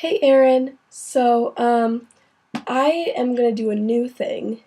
Hey Erin, I am gonna do a new thing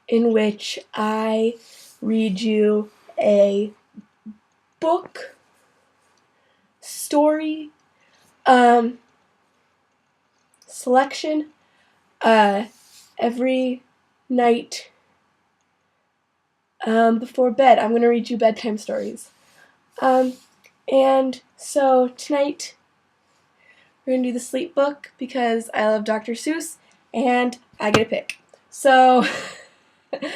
in which I read you a book story um, selection uh, every night before bed. I'm gonna read you bedtime stories. Um, and so tonight we're gonna do the sleep book because I love Dr. Seuss and I get a pick. So, here.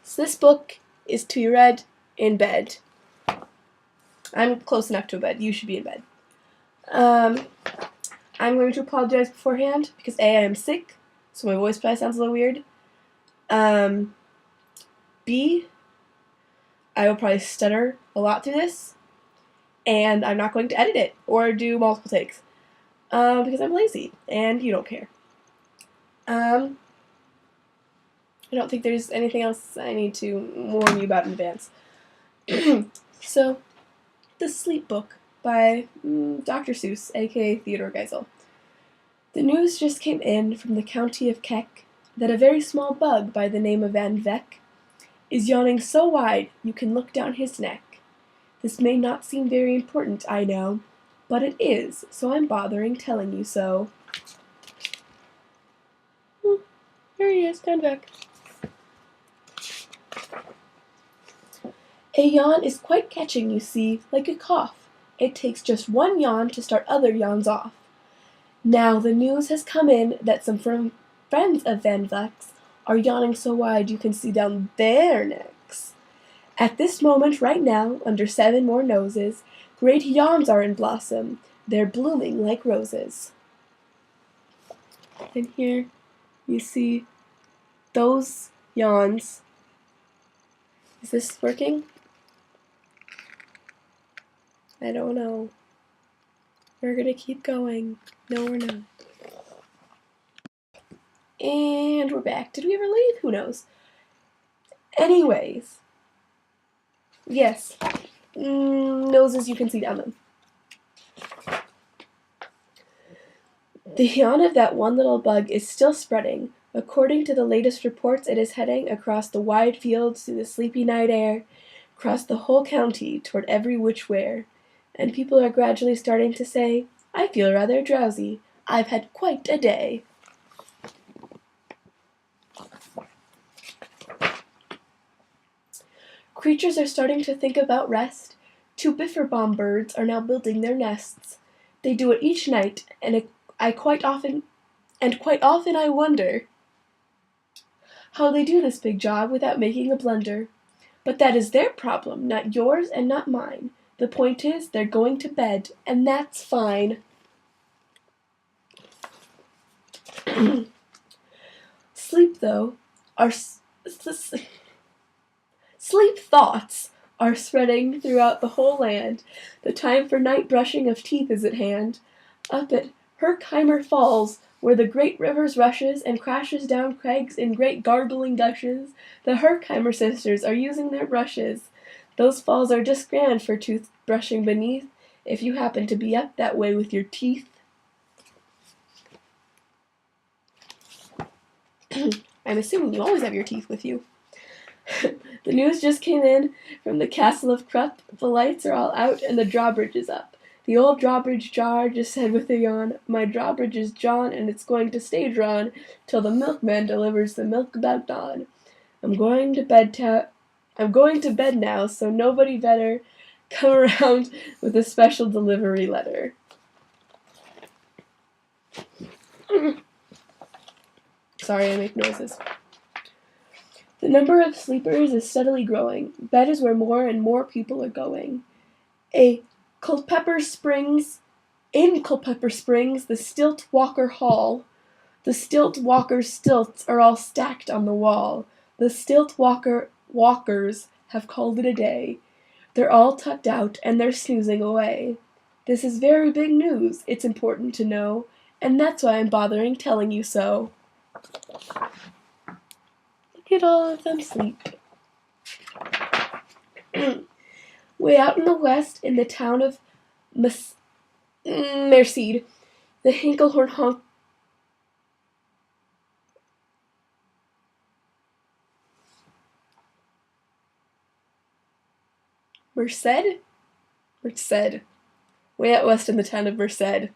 So this book is to be read in bed. I'm close enough to a bed. You should be in bed. Um, I'm going to apologize beforehand because A, I am sick, so my voice probably sounds a little weird. B, I will probably stutter a lot through this, and I'm not going to edit it or do multiple takes because I'm lazy and you don't care. I don't think there's anything else I need to warn you about in advance. So, The Sleep Book by Dr. Seuss, aka Theodore Geisel. The news just came in from the county of Keck that a very small bug by the name of Van Veck is yawning so wide you can look down his neck. This may not seem very important, I know, but it is, so I'm bothering telling you so. There he is, Van Veck. A yawn is quite catching, you see, like a cough. It takes just one yawn to start other yawns off. Now the news has come in that some friends of Van Veck's are yawning so wide you can see down their necks. At this moment, right now, under 7 more noses, great yawns are in blossom. They're blooming like roses. And here you see those yawns. Is this working? I don't know. We're gonna keep going. No, we're not. And we're back. Did we ever leave? Who knows? Anyways. Yes. Noses, you can see down them. The yawn of that one little bug is still spreading. According to the latest reports, it is heading across the wide fields through the sleepy night air, across the whole county, toward every which where. And people are gradually starting to say, I feel rather drowsy. I've had quite a day. Creatures are starting to think about rest. 2 bifferbaum birds are now building their nests. They do it each night, and quite often I wonder how they do this big job without making a blunder. But that is their problem, not yours and not mine. The point is, they're going to bed, and that's fine. Sleep, though, sleep thoughts are spreading throughout the whole land. The time for night brushing of teeth is at hand. Up at Herkheimer Falls, where the great rivers rushes and crashes down crags in great gargling gushes, the Herkheimer sisters are using their brushes. Those falls are just grand for tooth-brushing beneath, if you happen to be up that way with your teeth. I'm assuming you always have your teeth with you. The news just came in from the castle of Krupp. The lights are all out and the drawbridge is up. The old drawbridge jar just said with a yawn, my drawbridge is drawn and it's going to stay drawn till the milkman delivers the milk about dawn. I'm going to bed now, so nobody better come around with a special delivery letter. Sorry, I make noises. The number of sleepers is steadily growing. Bed is where more and more people are going. In Culpeper Springs, the Stilt Walker Hall. The Stilt Walker's stilts are all stacked on the wall. The Stilt Walkers have called it a day. They're all tucked out and they're snoozing away. This is very big news, it's important to know, and that's why I'm bothering telling you so. Look at all of them sleep. Way out in the west, in the town of Merced. The Hinklehorn honk. Merced? Merced. Way out west in the town of Merced. The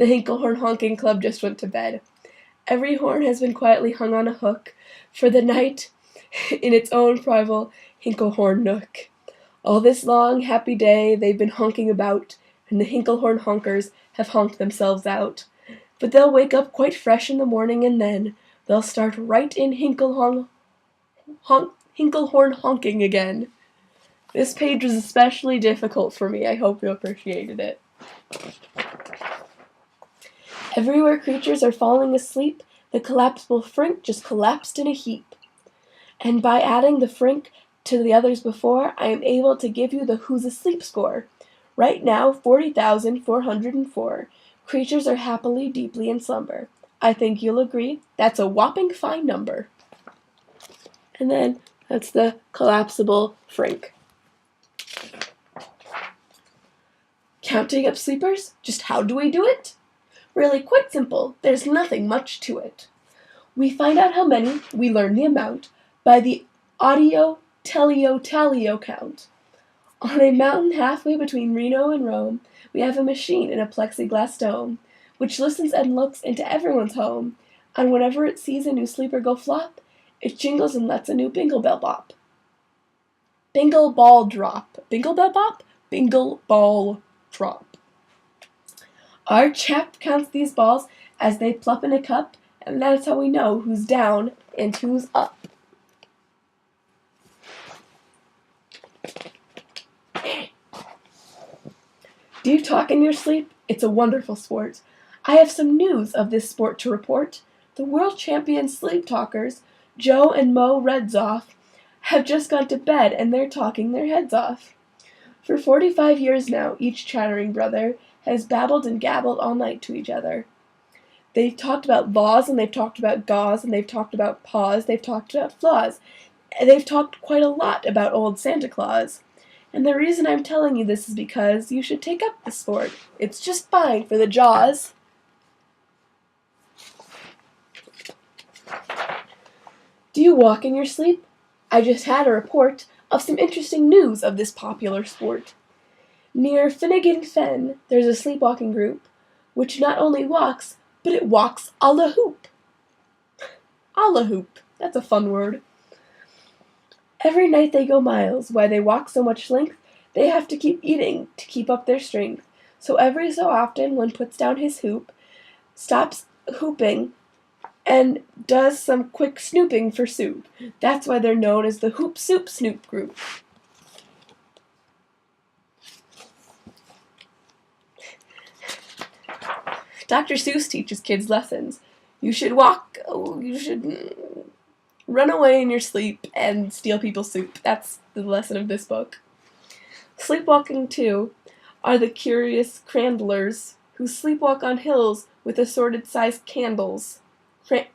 Hinklehorn Honking Club just went to bed. Every horn has been quietly hung on a hook for the night in its own private Hinklehorn nook. All this long, happy day they've been honking about, and the Hinklehorn honkers have honked themselves out. But they'll wake up quite fresh in the morning, and then they'll start right in Hinklehorn honking again. This page was especially difficult for me. I hope you appreciated it. Everywhere creatures are falling asleep, the collapsible frink just collapsed in a heap. And by adding the frink to the others before, I am able to give you the Who's Asleep score. Right now, 40,404 creatures are happily, deeply in slumber. I think you'll agree that's a whopping fine number. And then that's the collapsible frink. Counting up sleepers? Just how do we do it? Really quite simple. There's nothing much to it. We find out how many, we learn the amount, by the audio-teleo-tallyo count. On a mountain halfway between Reno and Rome, we have a machine in a plexiglass dome, which listens and looks into everyone's home, and whenever it sees a new sleeper go flop, it jingles and lets a new bingle bell bop. Bingle ball drop. Bingle bell bop? Bingle ball drop. Our chap counts these balls as they plop in a cup, and that's how we know who's down and who's up. Do you talk in your sleep? It's a wonderful sport. I have some news of this sport to report. The world champion sleep talkers, Joe and Mo Redzoff, have just gone to bed and they're talking their heads off. For 45 years now, each chattering brother has babbled and gabbled all night to each other. They've talked about laws, and they've talked about gauze, and they've talked about paws, they've talked about flaws, and they've talked quite a lot about old Santa Claus. And the reason I'm telling you this is because you should take up the sport. It's just fine for the jaws. Do you walk in your sleep? I just had a report of some interesting news of this popular sport. Near Finnegan Fen, there's a sleepwalking group, which not only walks, but it walks a la hoop. A la hoop. That's a fun word. Every night they go miles. Why they walk so much length, they have to keep eating to keep up their strength. So every so often, one puts down his hoop, stops hooping, and does some quick snooping for soup. That's why they're known as the Hoop Soup Snoop Group. Dr. Seuss teaches kids lessons. You should run away in your sleep and steal people's soup. That's the lesson of this book. Sleepwalking, too, are the curious crandlers who sleepwalk on hills with assorted-sized candles.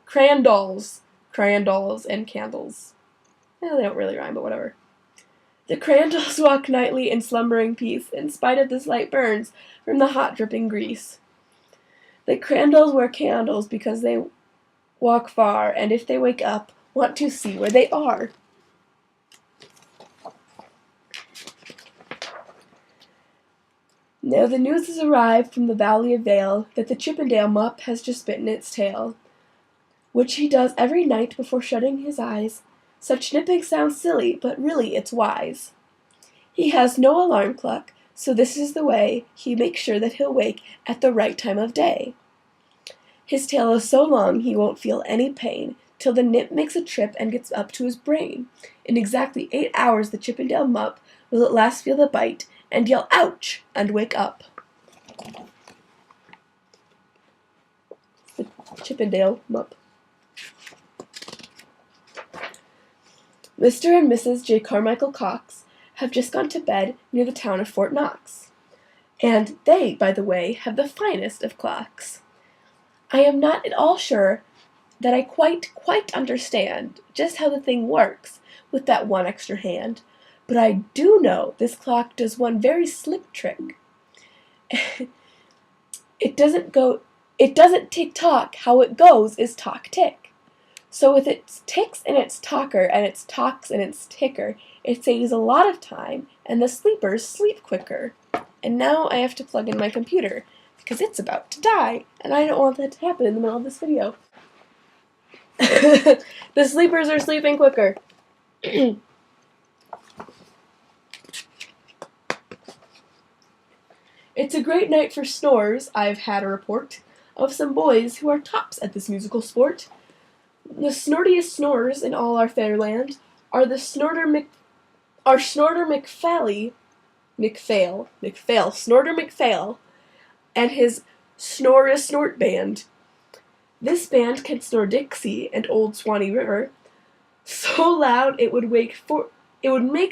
Crandalls and candles. Well, they don't really rhyme, but whatever. The crandalls walk nightly in slumbering peace, in spite of the slight burns from the hot dripping grease. The crandalls wear candles because they walk far, and if they wake up, want to see where they are. Now the news has arrived from the Valley of Vale that the Chippendale Mupp has just bitten its tail, which he does every night before shutting his eyes. Such nipping sounds silly, but really it's wise. He has no alarm clock, so this is the way he makes sure that he'll wake at the right time of day. His tail is so long he won't feel any pain till the nip makes a trip and gets up to his brain. In exactly 8 hours the Chippendale Mupp will at last feel the bite and yell ouch and wake up. The Chippendale Mupp. Mr. and Mrs. J. Carmichael Cox have just gone to bed near the town of Fort Knox. And they, by the way, have the finest of clocks. I am not at all sure that I quite understand just how the thing works with that one extra hand, but I do know this clock does one very slick trick. It doesn't tick-tock. How it goes is talk-tick. So with its ticks and its talker and its talks and its ticker, it saves a lot of time, and the sleepers sleep quicker. And now I have to plug in my computer, because it's about to die, and I don't want that to happen in the middle of this video. The sleepers are sleeping quicker. It's a great night for snores. I've had a report of some boys who are tops at this musical sport. The snortiest snorers in all our fair land are Snorter McPhail, Snorter McPhail, and his Snore Snort Band. This band can snore Dixie and Old Swanee River so loud it would make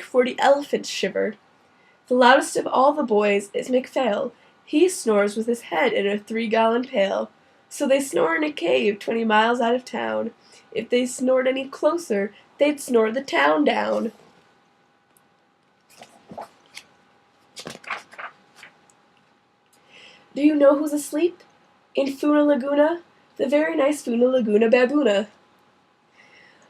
40 elephants shiver. The loudest of all the boys is McPhail. He snores with his head in a 3-gallon pail. So they snore in a cave 20 miles out of town. If they snored any closer, they'd snore the town down. Do you know who's asleep? In Funa Laguna, the very nice Funa Laguna baboona.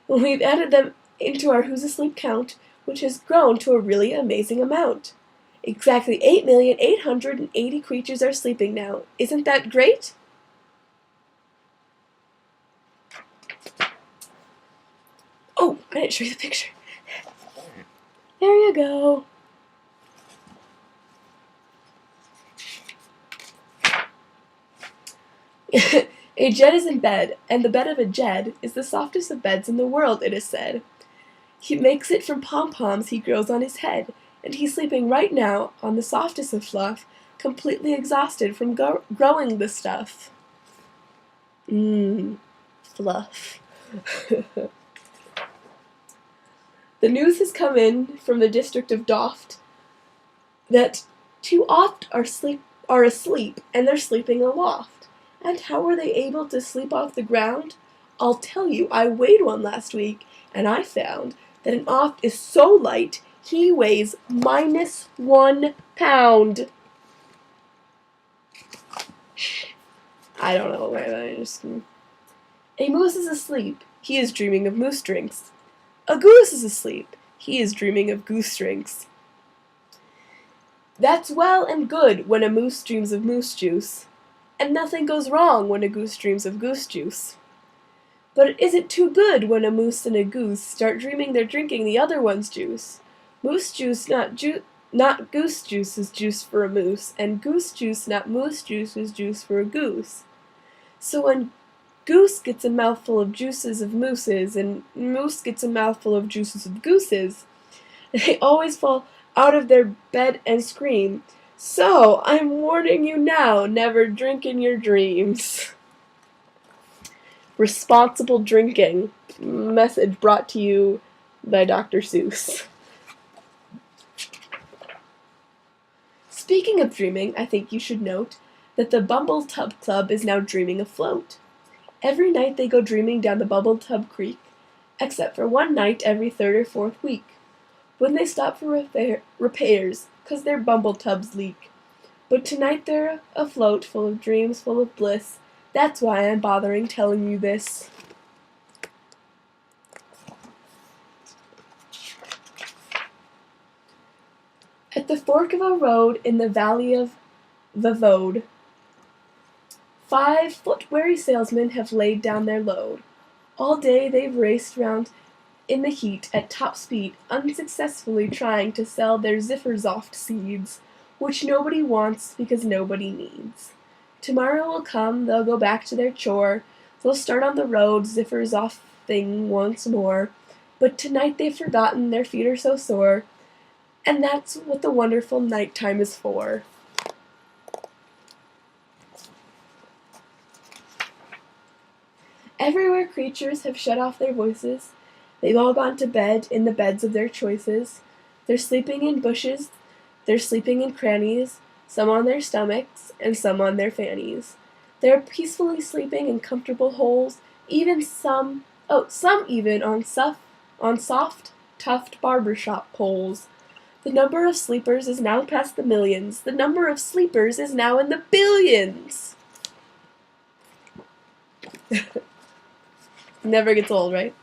We've added them into our Who's Asleep count, which has grown to a really amazing amount. Exactly 8,880,000 creatures are sleeping now. Isn't that great? Oh, I didn't show you the picture. There you go. A Jed is in bed, and the bed of a Jed is the softest of beds in the world, it is said. He makes it from pom-poms he grows on his head, and he's sleeping right now on the softest of fluff, completely exhausted from growing the stuff. Fluff. The news has come in from the district of Doft that 2 oft are asleep, and they're sleeping aloft. And how were they able to sleep off the ground? I'll tell you, I weighed one last week, and I found that an oft is so light, he weighs -1 pound. I don't know, A moose is asleep, he is dreaming of moose drinks. A goose is asleep, he is dreaming of goose drinks. That's well and good when a moose dreams of moose juice, and nothing goes wrong when a goose dreams of goose juice. But it isn't too good when a moose and a goose start dreaming they're drinking the other one's juice. Moose juice, not goose juice, is juice for a moose, and goose juice, not moose juice, is juice for a goose. So when goose gets a mouthful of juices of mooses, and moose gets a mouthful of juices of gooses, they always fall out of their bed and scream. So, I'm warning you now, never drink in your dreams. Responsible drinking. Message brought to you by Dr. Seuss. Speaking of dreaming, I think you should note that the Bumble Tub Club is now dreaming afloat. Every night they go dreaming down the Bubble Tub Creek, except for one night every 3rd or 4th week, when they stop for repairs, 'cause their bumble tubs leak. But tonight they're afloat, full of dreams, full of bliss. That's why I'm bothering telling you this. At the fork of a road in the valley of the Vode, 5 foot-weary salesmen have laid down their load. All day they've raced round in the heat at top speed, unsuccessfully trying to sell their Zifferzoft seeds, which nobody wants because nobody needs. Tomorrow will come, they'll go back to their chore, they'll start on the road Zifferzofting once more, but tonight they've forgotten, their feet are so sore, and that's what the wonderful nighttime is for. Everywhere creatures have shut off their voices. They've all gone to bed in the beds of their choices. They're sleeping in bushes, they're sleeping in crannies, some on their stomachs and some on their fannies. They're peacefully sleeping in comfortable holes, even some even on soft, tufted barbershop poles. The number of sleepers is now past the millions. The number of sleepers is now in the billions. Never gets old, right?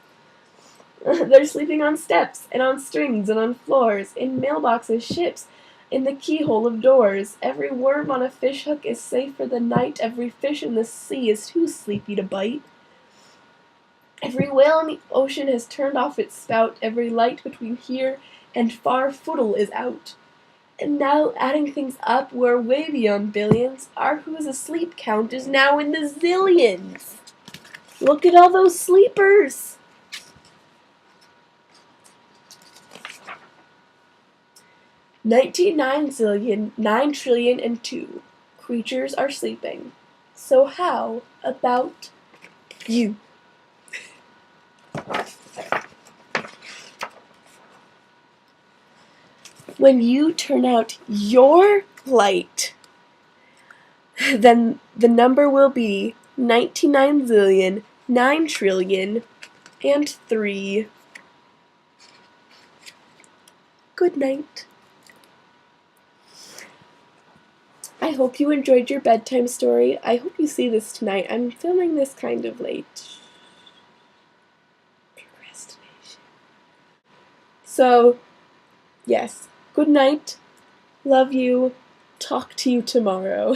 They're sleeping on steps, and on strings, and on floors, in mailboxes, ships, in the keyhole of doors. Every worm on a fishhook is safe for the night. Every fish in the sea is too sleepy to bite. Every whale in the ocean has turned off its spout. Every light between here and far footle is out. And now, adding things up, we're way beyond billions. Our who's asleep count is now in the zillions. Look at all those sleepers! 99,9,000,000,002 creatures are sleeping. So how about you? When you turn out your light, then the number will be 99,000,000,9,000,000,003. Good night. I hope you enjoyed your bedtime story. I hope you see this tonight. I'm filming this kind of late. Procrastination. So, yes. Good night. Love you. Talk to you tomorrow.